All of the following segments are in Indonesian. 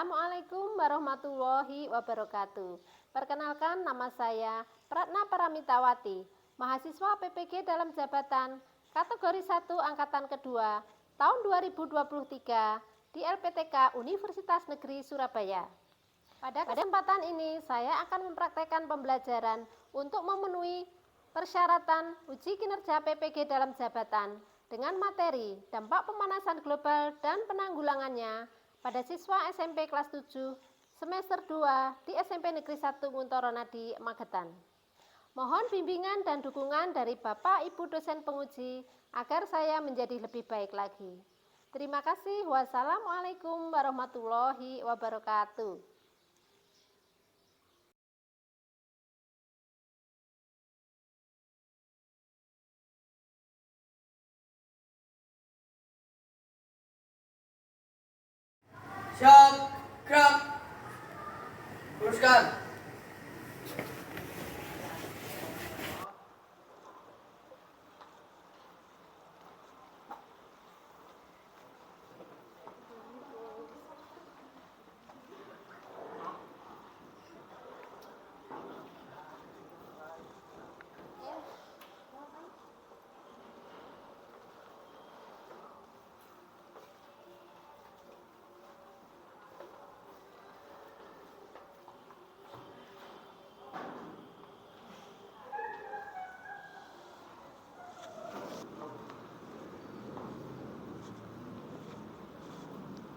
Assalamualaikum warahmatullahi wabarakatuh. Perkenalkan, nama saya Pratna Paramitawati, mahasiswa PPG dalam jabatan kategori 1 angkatan kedua tahun 2023 di LPTK Universitas Negeri Surabaya. Pada kesempatan ini saya akan mempraktekkan pembelajaran untuk memenuhi persyaratan uji kinerja PPG dalam jabatan dengan materi dampak pemanasan global dan penanggulangannya pada siswa SMP kelas 7 semester 2 di SMP Negeri 1 Nguntoronadi, Magetan. Mohon bimbingan dan dukungan dari Bapak Ibu dosen penguji agar saya menjadi lebih baik lagi. Terima kasih. Wassalamualaikum warahmatullahi wabarakatuh. Siap, gerak, luruskan.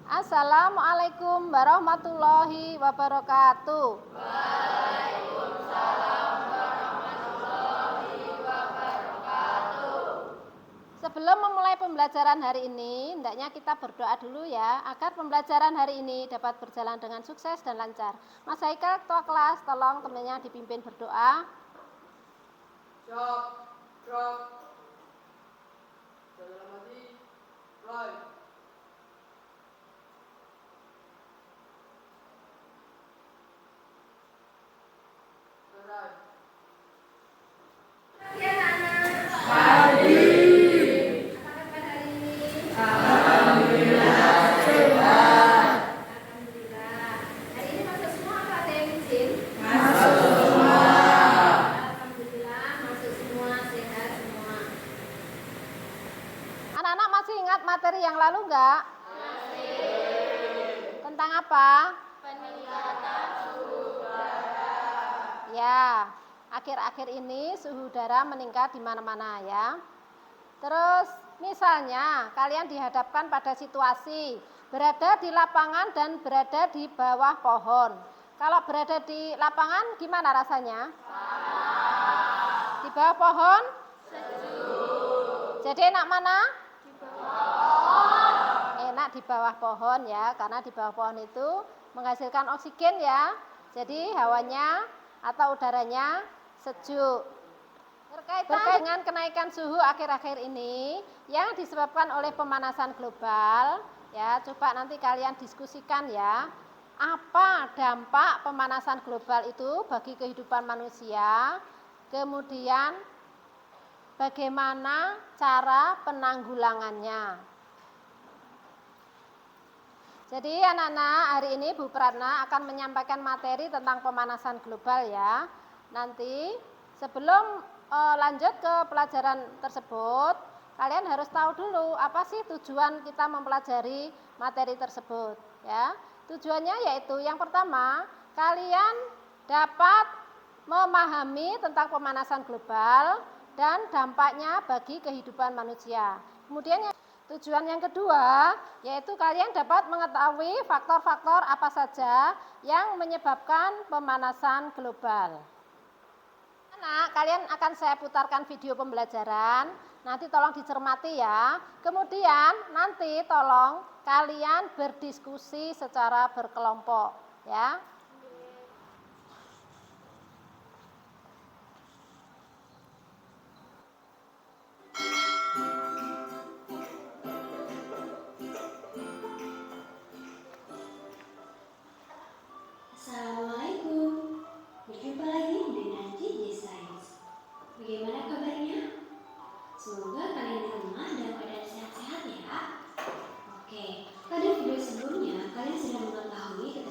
Assalamualaikum warahmatullahi wabarakatuh. Waalaikumsalam warahmatullahi wabarakatuh. Sebelum memulai pembelajaran hari ini, hendaknya kita berdoa dulu ya, agar pembelajaran hari ini dapat berjalan dengan sukses dan lancar. Mas Haikal, ketua kelas, tolong temannya dipimpin berdoa. Siap, gerak. Dalam hati, mulai. Anak-anak masih ingat materi yang lalu enggak? Masih. Tentang apa? Peningkatan suhu udara. Ya, akhir-akhir ini suhu udara meningkat di mana-mana ya. Terus misalnya kalian dihadapkan pada situasi berada di lapangan dan berada di bawah pohon. Kalau berada di lapangan gimana rasanya? Panas. Di bawah pohon? Sejuk. Jadi enak mana? Di bawah pohon. Enak di bawah pohon ya, karena di bawah pohon itu menghasilkan oksigen ya. Jadi hawanya atau udaranya sejuk. Berkaitan dengan kenaikan suhu akhir-akhir ini yang disebabkan oleh pemanasan global, ya, coba nanti kalian diskusikan ya. Apa dampak pemanasan global itu bagi kehidupan manusia? Kemudian bagaimana cara penanggulangannya? Jadi anak-anak, hari ini Bu Pratna akan menyampaikan materi tentang pemanasan global ya. Nanti sebelum lanjut ke pelajaran tersebut, kalian harus tahu dulu apa sih tujuan kita mempelajari materi tersebut ya. Tujuannya yaitu yang pertama, kalian dapat memahami tentang pemanasan global dan dampaknya bagi kehidupan manusia. Kemudian tujuan yang kedua, yaitu kalian dapat mengetahui faktor-faktor apa saja yang menyebabkan pemanasan global. Nah, kalian akan saya putarkan video pembelajaran, nanti tolong dicermati ya. Kemudian nanti tolong kalian berdiskusi secara berkelompok ya. Assalamualaikum, berjumpa lagi dengan JJ Science. Bagaimana kabarnya? Semoga kalian di rumah dalam keadaan sehat-sehat ya. Oke, pada video sebelumnya kalian sudah mengetahui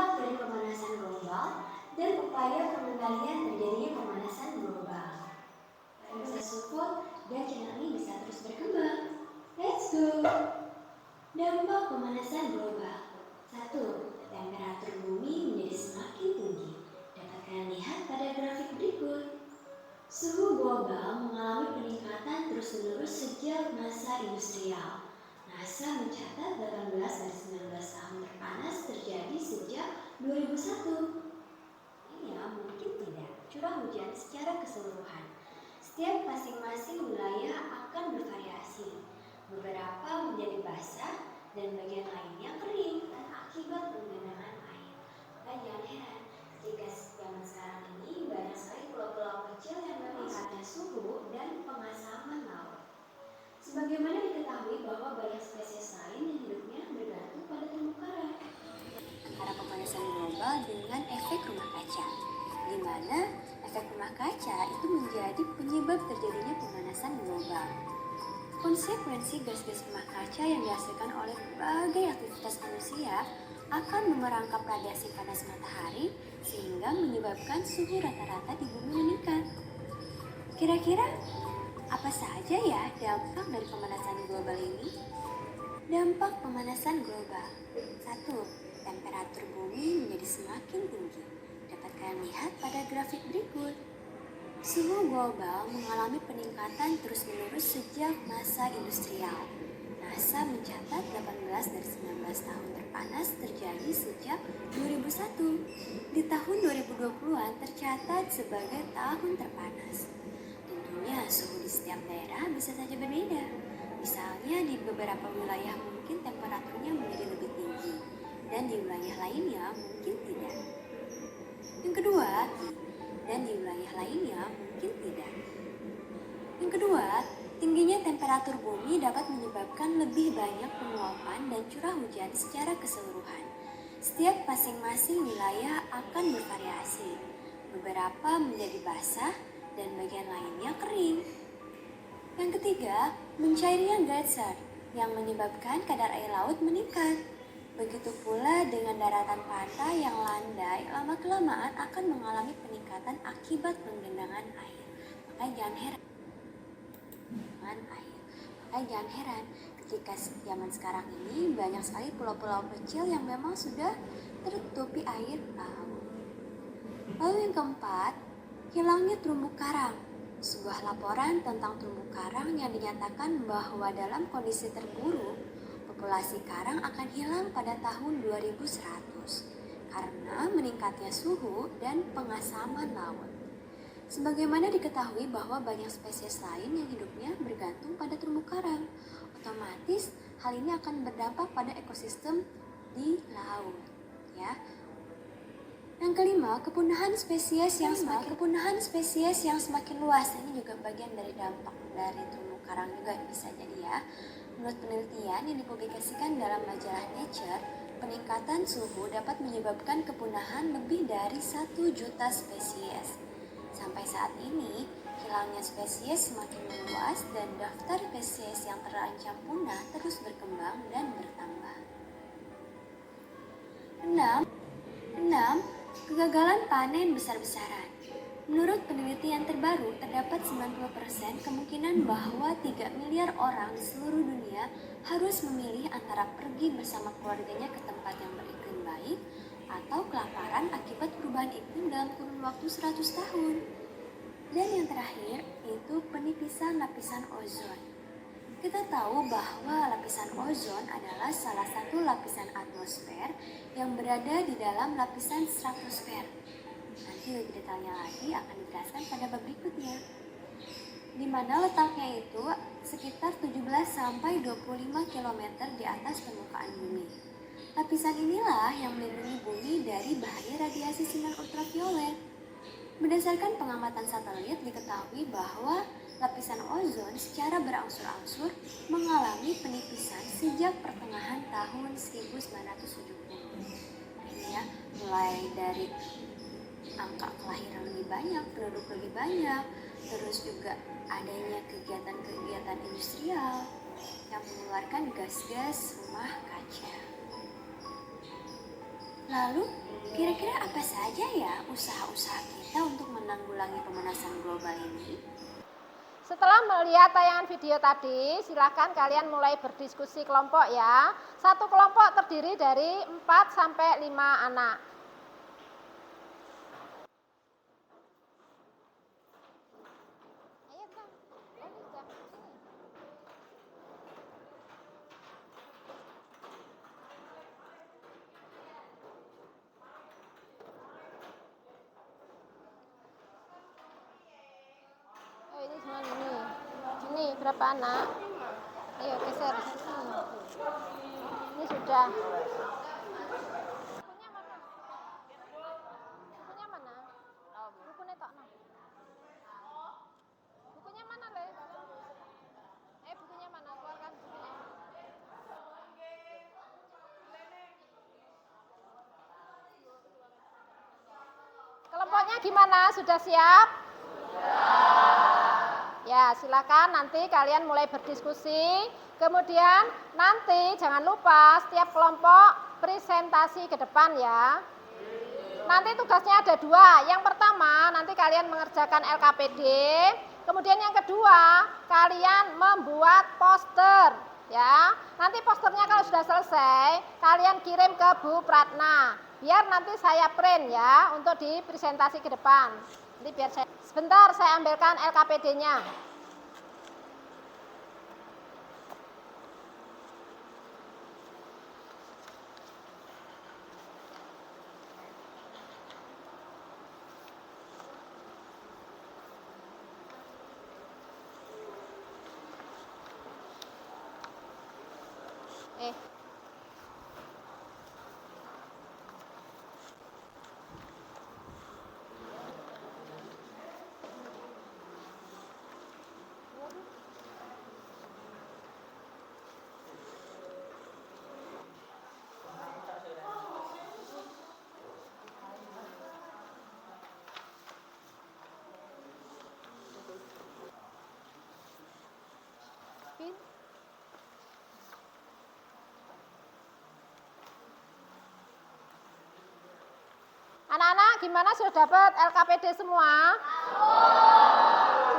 dampak dari pemanasan global dan upaya pengendalian terjadinya pemanasan global. Bisa support dan channel ini bisa terus berkembang. Let's go! Dampak pemanasan global. 1. Temperatur bumi menjadi semakin tinggi. Dapat kalian lihat pada grafik berikut. Suhu global mengalami peningkatan terus-menerus sejak masa industrial. NASA mencatat 18 dari 19 tahun terpanas terjadi sejak 2001. Ya, mungkin tidak. Curah hujan secara keseluruhan. Setiap masing-masing wilayah akan bervariasi. Beberapa menjadi basah dan bagian lainnya kering dan akibat penggenangan air. Maka jangan heran jika zaman sekarang ini banyak sekali pulau-pulau kecil yang meningkatnya suhu dan pengasaman laut. Sebagaimana diketahui bahwa banyak spesies lain yang hidupnya bergantung pada terumbu karang. Antara pemanasan global dengan efek rumah kaca, di mana efek rumah kaca itu menjadi penyebab terjadinya pemanasan global. Konsekuensi gas-gas rumah kaca yang dihasilkan oleh berbagai aktivitas manusia akan memerangkap radiasi panas matahari sehingga menyebabkan suhu rata-rata di bumi meningkat. Kira-kira apa saja ya dampak dari pemanasan global ini? Dampak pemanasan global. 1. Temperatur bumi menjadi semakin tinggi. Dapat kalian lihat pada grafik berikut. Suhu global mengalami peningkatan terus-menerus sejak masa industrial. NASA mencatat 18 dari 19 tahun terpanas terjadi sejak 2001. Di tahun 2020-an tercatat sebagai tahun terpanas. Tentunya suhu di setiap daerah bisa saja berbeda. Misalnya di beberapa wilayah mungkin temperaturnya menjadi lebih tinggi dan di wilayah lainnya mungkin tidak. Yang kedua, dan di wilayah lainnya mungkin tidak. Yang kedua, tingginya temperatur bumi dapat menyebabkan lebih banyak penguapan dan curah hujan secara keseluruhan. Setiap masing-masing wilayah akan bervariasi. Beberapa menjadi basah dan bagian lainnya kering. Yang ketiga, mencairnya gletser yang menyebabkan kadar air laut meningkat. Begitu pula dengan daratan pantai yang landai lama-kelamaan akan mengalami peningkatan akibat penggenangan air. Makanya jangan heran ketika zaman sekarang ini banyak sekali pulau-pulau kecil yang memang sudah tertutupi air laut. Lalu yang keempat, hilangnya terumbu karang. Sebuah laporan tentang terumbu karang yang dinyatakan bahwa dalam kondisi terburuk, populasi karang akan hilang pada tahun 2100 karena meningkatnya suhu dan pengasaman laut. Sebagaimana diketahui bahwa banyak spesies lain yang hidupnya bergantung pada terumbu karang, otomatis hal ini akan berdampak pada ekosistem di laut. Ya. Yang kelima, kepunahan spesies yang semakin luas. Ini juga bagian dari dampak dari terumbu karang juga bisa jadi ya. Menurut penelitian yang dipublikasikan dalam majalah Nature, peningkatan suhu dapat menyebabkan kepunahan lebih dari 1 juta spesies. Sampai saat ini, hilangnya spesies semakin meluas dan daftar spesies yang terancam punah terus berkembang dan bertambah. 6. Kegagalan panen besar-besaran. Menurut penelitian terbaru, terdapat 90% kemungkinan bahwa 3 miliar orang di seluruh dunia harus memilih antara pergi bersama keluarganya ke tempat yang beriklim baik atau kelaparan akibat perubahan iklim dalam kurun waktu 100 tahun. Dan yang terakhir, itu penipisan lapisan ozon. Kita tahu bahwa lapisan ozon adalah salah satu lapisan atmosfer yang berada di dalam lapisan stratosfer. Nanti lebih detailnya lagi akan dijelaskan pada bab berikutnya. Di mana letaknya itu sekitar 17-25 km di atas permukaan bumi. Lapisan inilah yang melindungi bumi dari bahaya radiasi sinar ultraviolet. Berdasarkan pengamatan satelit diketahui bahwa lapisan ozon secara berangsur-angsur mengalami penipisan sejak pertengahan tahun 1970. Ini ya, mulai dari angka kelahiran lebih banyak, penduduk lebih banyak, terus juga adanya kegiatan-kegiatan industrial yang mengeluarkan gas-gas rumah kaca. Lalu, kira-kira apa saja ya usaha-usaha kita untuk menanggulangi pemanasan global ini? Setelah melihat tayangan video tadi, silakan kalian mulai berdiskusi kelompok ya. Satu kelompok terdiri dari 4 sampai 5 anak. Ayo, Kak. Oh, ini cuma ini. Ini berapa anak? Ayo geser sini. Ini sudah. Bukunya mana? Bukunya mana? Bukunya tok no. Bukunya mana, Le? Bukunya mana? Keluarkan bukunya. Kelompoknya gimana? Sudah siap? Ya, silakan nanti kalian mulai berdiskusi. Kemudian nanti jangan lupa setiap kelompok presentasi ke depan ya. Nanti tugasnya ada 2. Yang pertama, nanti kalian mengerjakan LKPD. Kemudian yang kedua, kalian membuat poster ya. Nanti posternya kalau sudah selesai, kalian kirim ke Bu Pratna. Biar nanti saya print ya untuk dipresentasi ke depan. Nanti biar saya sebentar saya ambilkan LKPD-nya. Anak-anak gimana, sudah dapat LKPD semua?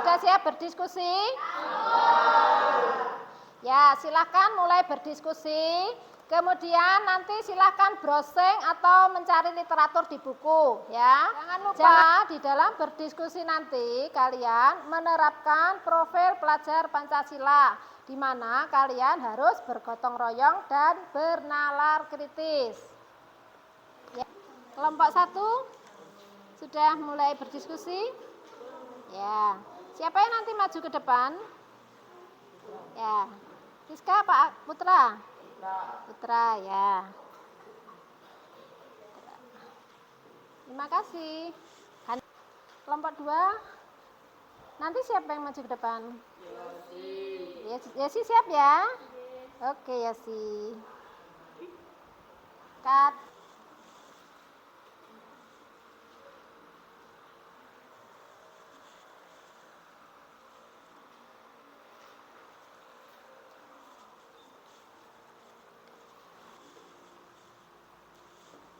Sudah siap berdiskusi? Ya, silahkan mulai berdiskusi. Kemudian nanti silahkan browsing atau mencari literatur di buku ya. Jangan lupa di dalam berdiskusi nanti kalian menerapkan profil pelajar Pancasila, di mana kalian harus bergotong royong dan bernalar kritis. Ya. Kelompok 1 sudah mulai berdiskusi? Ya. Siapa yang nanti maju ke depan? Ya. Rizka, Pak Putra? Putra, ya. Terima kasih. Kelompok 2. Nanti siapa yang maju ke depan? Yesi siap ya? Oke, Yesi. Cut.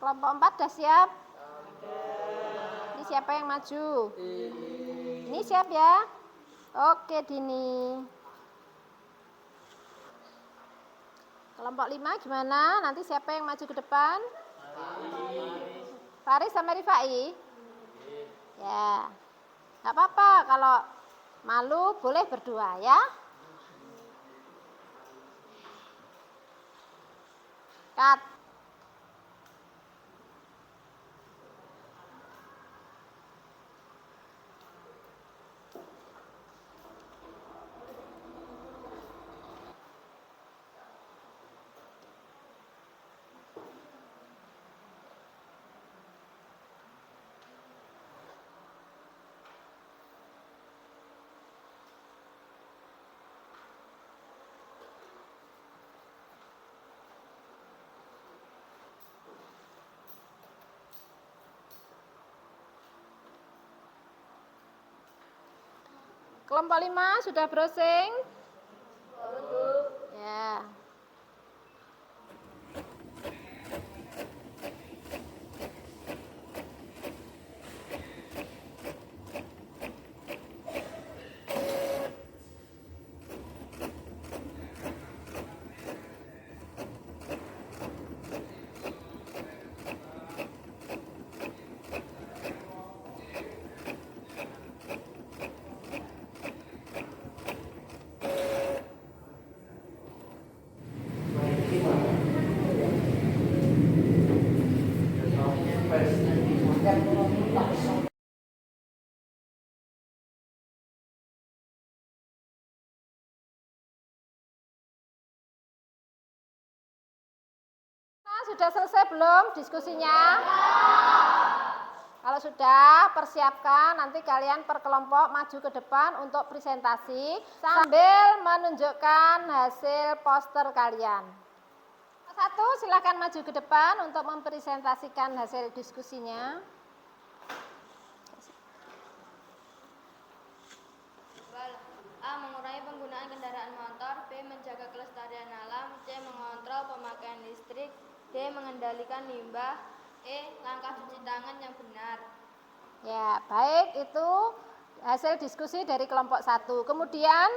Kelompok 4 sudah siap? Ini siapa yang maju? Ini siap ya? Oke, Dini. Kelompok 5 gimana? Nanti siapa yang maju ke depan? Faris sama Rifai? Ya. Nggak apa-apa, kalau malu boleh berdua ya. Cut. Kelompok 5 sudah browsing? Ya. Sudah selesai belum diskusinya? Kalau sudah, persiapkan nanti kalian per kelompok maju ke depan untuk presentasi sambil menunjukkan hasil poster kalian. Satu, silakan maju ke depan untuk mempresentasikan hasil diskusinya. A. Mengurangi penggunaan kendaraan motor. B. Menjaga kelestarian alam. C. Mengontrol pemakaian listrik. D. Mengendalikan limbah. E. Langkah cuci tangan yang benar. Ya, baik, itu hasil diskusi dari kelompok 1. Kemudian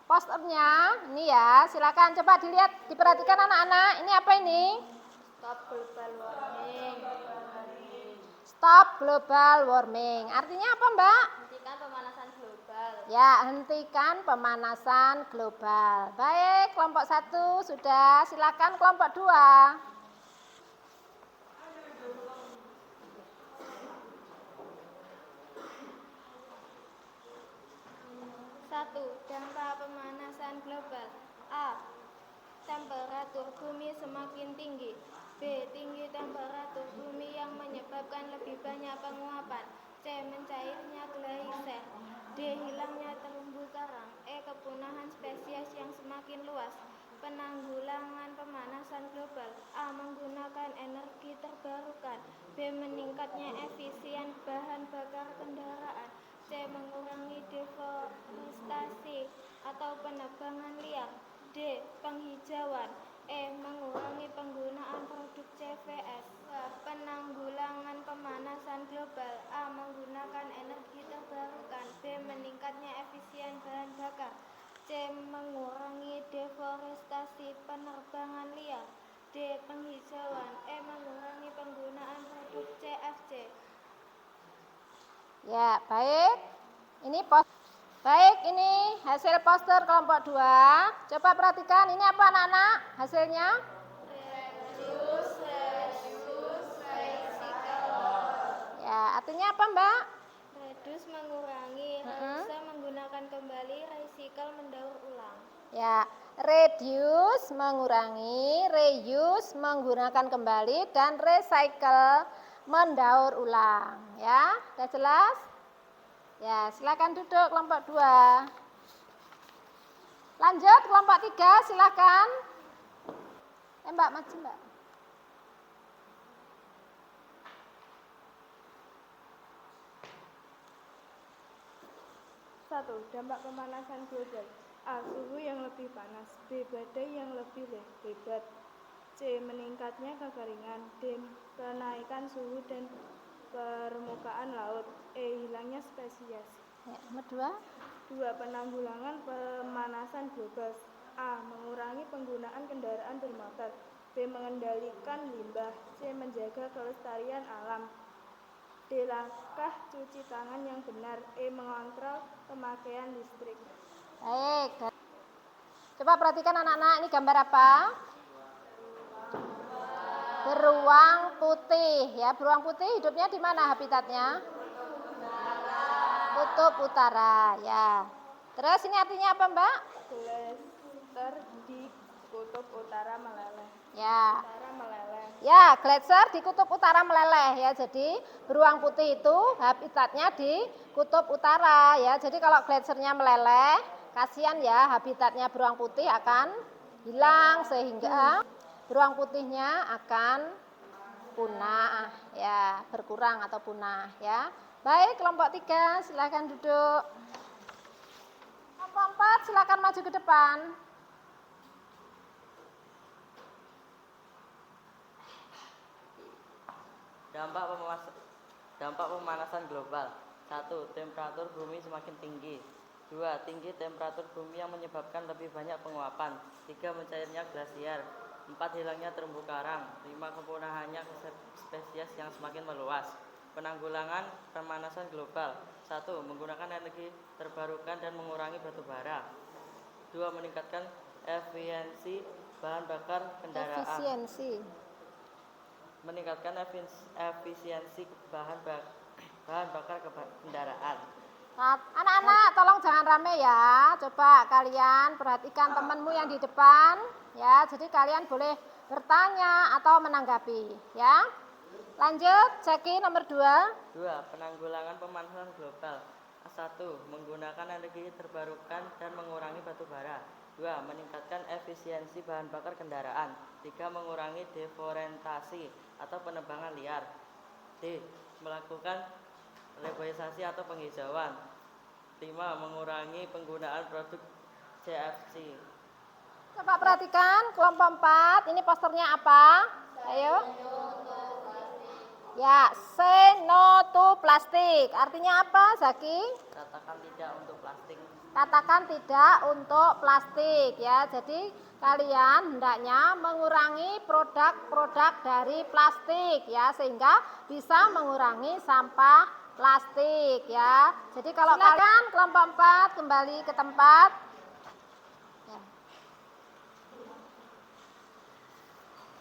posternya ini ya, silakan coba dilihat, diperhatikan anak-anak. Ini apa ini? Stop global warming. Stop global warming. Artinya apa, Mbak? Hentikan pemanasan global. Ya, hentikan pemanasan global. Baik, kelompok 1 sudah, silakan kelompok 2. 1. Dampak pemanasan global. A. Temperatur bumi semakin tinggi. B. Tinggi temperatur bumi yang menyebabkan lebih banyak penguapan. C. Mencairnya gleiser. D. Hilangnya terumbu karang. E. Kepunahan spesies yang semakin luas. Penanggulangan pemanasan global. A. Menggunakan energi terbarukan. B. Meningkatnya efisien bahan bakar kendaraan. C. Mengurangi deforestasi atau penebangan liar. D. Penghijauan. E. Mengurangi penggunaan produk CVS. Penanggulangan pemanasan global. A. Menggunakan energi terbarukan. B. Meningkatnya efisien bahan bakar. C. Mengurangi deforestasi penerbangan liar. D. Penghijauan. E. Mengurangi penggunaan produk CFC. Ya, baik. Baik, ini hasil poster kelompok 2. Coba perhatikan, ini apa anak-anak hasilnya? Ya, artinya apa, Mbak? Reduce mengurangi, reuse menggunakan kembali, recycle mendaur ulang. Ya, reduce mengurangi, reuse menggunakan kembali, dan recycle mendaur ulang. Ya, sudah jelas? Ya, silakan duduk kelompok 2. Lanjut kelompok 3, silakan. Mbak, maju Mbak. Satu, dampak pemanasan global. A. Suhu yang lebih panas. B. Badai yang lebih hebat. C. Meningkatnya kekeringan. D. Kenaikan suhu dan permukaan laut. E. Hilangnya spesies. Ya, nomor 2. 2. Penanggulangan pemanasan global. A. Mengurangi penggunaan kendaraan bermotor. B. Mengendalikan limbah. C. Menjaga kelestarian alam. D. Langkah cuci tangan yang benar. E. Mengontrol pemakaian listrik. Baik. Coba perhatikan anak-anak, ini gambar apa? Beruang putih. Ya, beruang putih hidupnya di mana habitatnya? Kutub Utara. Ya. Terus ini artinya apa, Mbak? Gletser di kutub utara meleleh. Ya. Utara meleleh. Ya, gletser di kutub utara meleleh ya. Jadi beruang putih itu habitatnya di kutub utara ya. Jadi kalau gletsernya meleleh, kasihan ya, habitatnya beruang putih akan hilang sehingga beruang putihnya akan punah ya, berkurang atau punah ya. Baik, kelompok 3 silakan duduk. Kelompok 4 silakan maju ke depan. Dampak pemanasan global. 1. Temperatur bumi semakin tinggi. 2. Tinggi temperatur bumi yang menyebabkan lebih banyak penguapan. 3. Mencairnya glasier. 4. Hilangnya terumbu karang. 5. Kepunahannya spesies yang semakin meluas. Penanggulangan pemanasan global. 1. Menggunakan energi terbarukan dan mengurangi batu bara. 2. Meningkatkan efisiensi bahan bakar kendaraan. Meningkatkan efisiensi bahan bakar kendaraan. Anak-anak tolong jangan rame ya. Coba kalian perhatikan temanmu yang di depan ya. Jadi kalian boleh bertanya atau menanggapi ya. Lanjut, Jackie nomor 2. 2. Penanggulangan pemanasan global. 1. Menggunakan energi terbarukan dan mengurangi batu bara. 2. Meningkatkan efisiensi bahan bakar kendaraan. 3. Mengurangi deforestasi atau penebangan liar. D. Melakukan reboisasi atau penghijauan. 5. Mengurangi penggunaan produk CFC. Coba perhatikan kelompok 4. Ini posternya apa? Ayo. Ya, say no to plastik. Artinya apa, Zaki? Katakan tidak untuk plastik. Katakan tidak untuk plastik ya. Jadi kalian hendaknya mengurangi produk-produk dari plastik ya, sehingga bisa mengurangi sampah plastik ya. Jadi kalau kalian kelompok 4 kembali ke tempat. Ya.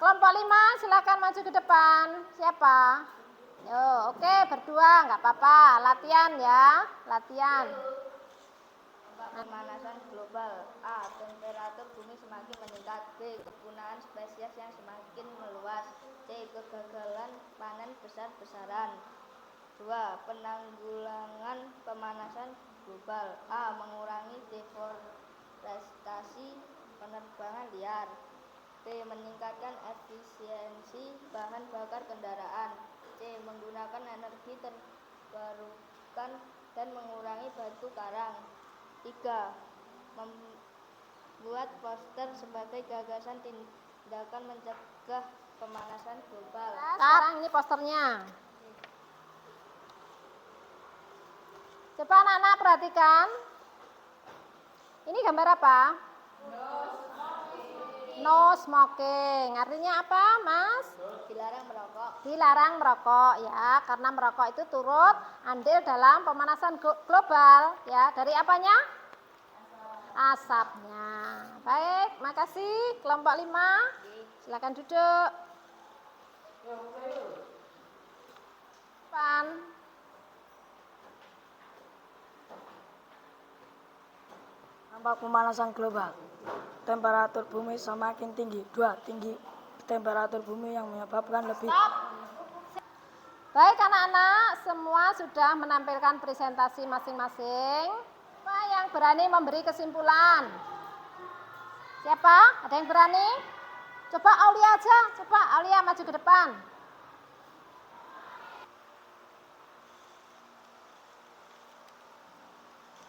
Kelompok 5 silakan maju ke depan. Siapa? Yo, oke, berdua nggak apa-apa. Latihan ya, latihan. Pemanasan global. A. Temperatur bumi semakin meningkat. B. Kepunahan spesies yang semakin meluas. C. Kegagalan panen besar-besaran. 2. Penanggulangan pemanasan global. A. Mengurangi deforestasi penerbangan liar. B. Meningkatkan efisiensi bahan bakar kendaraan. C. Menggunakan energi terbarukan dan mengurangi batu karang. 3. Membuat poster sebagai gagasan tindakan mencegah pemanasan global. Sekarang ini posternya. Coba anak-anak perhatikan. Ini gambar apa? No smoking. Artinya apa, Mas? Dilarang merokok. Dilarang merokok ya, karena merokok itu turut andil dalam pemanasan global ya. Dari apanya? Asapnya. Baik, makasih kelompok 5. Silakan duduk. Depan. Dampak pemanasan global. Temperatur bumi semakin tinggi. 2. Tinggi temperatur bumi yang menyebabkan lebih. Baik anak-anak, semua sudah menampilkan presentasi masing-masing. Siapa yang berani memberi kesimpulan? Siapa? Ada yang berani? Coba Aulia aja, coba Aulia maju ke depan.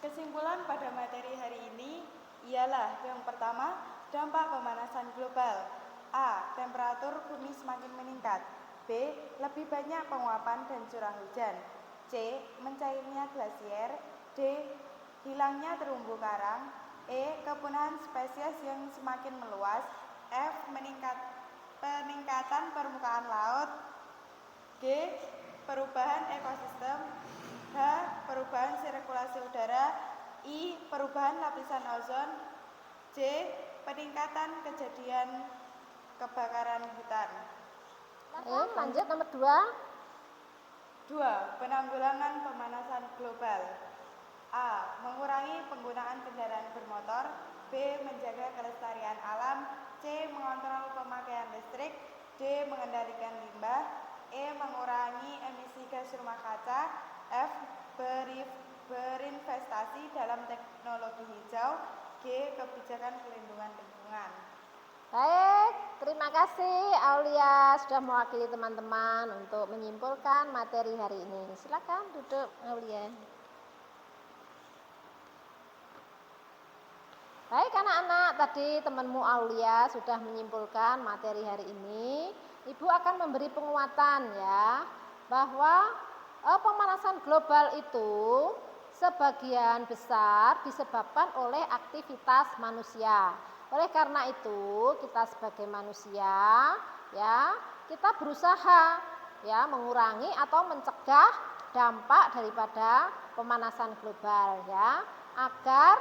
Kesimpulan pada materi hari ini ialah yang pertama, dampak pemanasan global. A. Temperatur bumi semakin meningkat. B. Lebih banyak penguapan dan curah hujan. C. Mencairnya glasier. D. Hilangnya terumbu karang. E. Kepunahan spesies yang semakin meluas. F. Peningkatan permukaan laut. G. Perubahan ekosistem. H. Perubahan sirkulasi udara. I. Perubahan lapisan ozon. J. Peningkatan kejadian kebakaran hutan. Lanjut nomor 2. 2. Penanggulangan pemanasan global. A. Mengurangi penggunaan kendaraan bermotor. B. Menjaga kelestarian alam. C. Mengontrol pemakaian listrik. D. Mengendalikan limbah. E. Mengurangi emisi gas rumah kaca. F. Berinvestasi dalam teknologi hijau. G. Kebijakan pelindungan lingkungan. Baik, terima kasih Aulia sudah mewakili teman-teman untuk menyimpulkan materi hari ini. Silakan duduk Aulia. Baik anak-anak, tadi temanmu Aulia sudah menyimpulkan materi hari ini. Ibu akan memberi penguatan ya, bahwa pemanasan global itu sebagian besar disebabkan oleh aktivitas manusia. Oleh karena itu, kita sebagai manusia ya, kita berusaha ya mengurangi atau mencegah dampak daripada pemanasan global ya, agar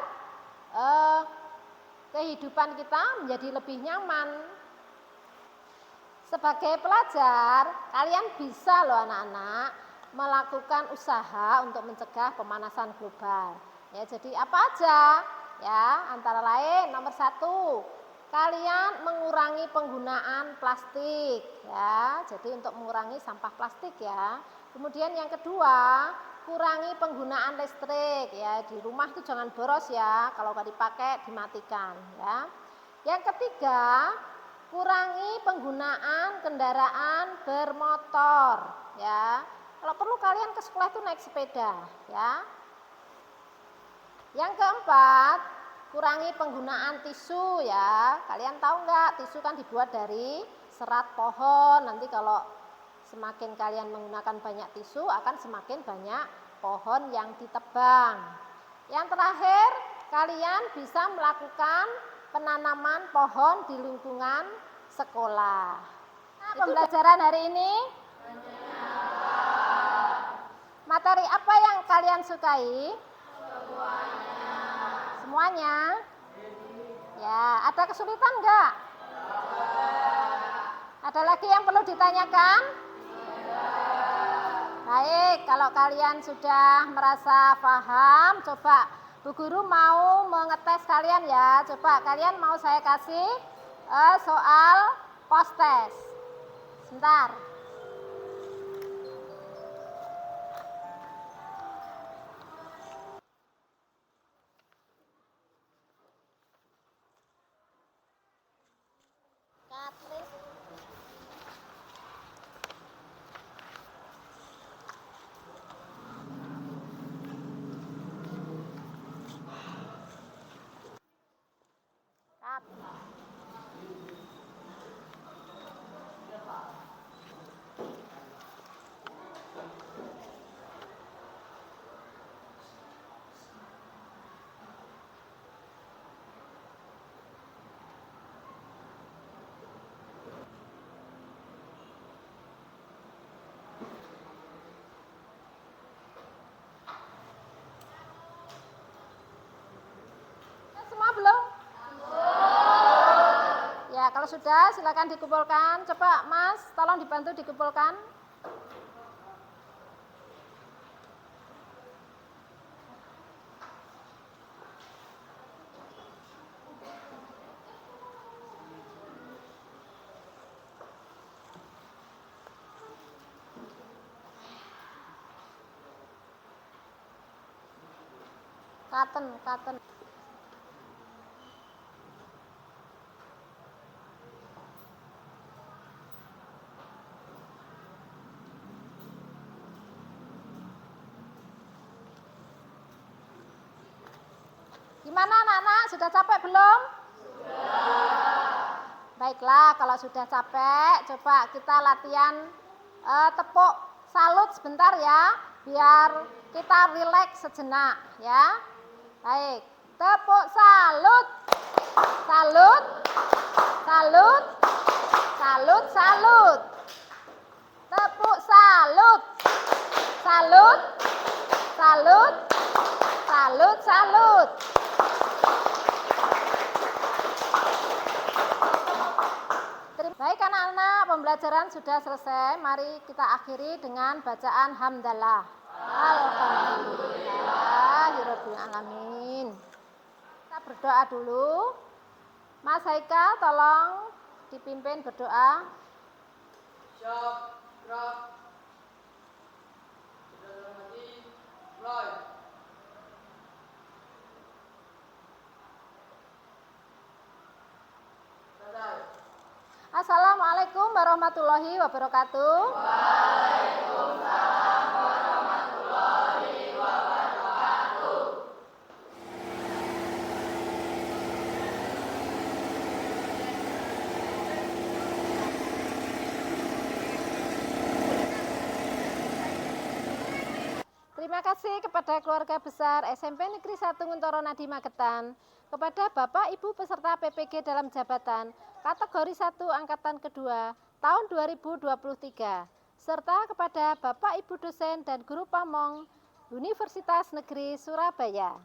kehidupan kita menjadi lebih nyaman. Sebagai pelajar, kalian bisa loh anak-anak melakukan usaha untuk mencegah pemanasan global. Ya, jadi apa aja? Ya, antara lain nomor 1, kalian mengurangi penggunaan plastik. Ya, jadi untuk mengurangi sampah plastik ya. Kemudian yang kedua, kurangi penggunaan listrik ya. Di rumah itu jangan boros ya. Kalau nggak dipakai dimatikan ya. Yang ketiga, kurangi penggunaan kendaraan bermotor ya. Kalau perlu kalian ke sekolah itu naik sepeda ya. Yang keempat, kurangi penggunaan tisu ya. Kalian tahu nggak, tisu kan dibuat dari serat pohon. Nanti kalau semakin kalian menggunakan banyak tisu, akan semakin banyak pohon yang ditebang. Yang terakhir, kalian bisa melakukan penanaman pohon di lingkungan sekolah. Nah, pembelajaran hari ini materi apa yang kalian sukai? Semuanya? Ya, ada kesulitan enggak? Ada lagi yang perlu ditanyakan? Baik, kalau kalian sudah merasa paham, coba Bu Guru mau mengetes kalian ya. Coba kalian mau saya kasih soal post test. Sebentar. Semua belum? Ya, kalau sudah silakan dikumpulkan. Coba Mas, tolong dibantu dikumpulkan. Katen. Gimana anak-anak, sudah capek belum? Sudah. Baiklah, kalau sudah capek, coba kita latihan tepuk salut sebentar ya, biar kita rileks sejenak ya. Baik, tepuk salut. Salut. Salut. Salut, salut. Tepuk salut. Salut. Salut. Salut, salut. Baik anak-anak, pembelajaran sudah selesai. Mari kita akhiri dengan bacaan hamdalah. Alhamdulillahirabbil alamin. Kita berdoa dulu. Mas Haikal tolong dipimpin berdoa. Siap, gerak. Sudah dalam hati, mulai. Selesai. Assalamualaikum warahmatullahi wabarakatuh. Waalaikumsalam warahmatullahi wabarakatuh. Terima kasih kepada keluarga besar SMP Negeri 1 Nguntoro Nadi Magetan, kepada Bapak Ibu peserta PPG dalam jabatan kategori 1 angkatan kedua tahun 2023, serta kepada Bapak Ibu dosen dan guru pamong Universitas Negeri Surabaya.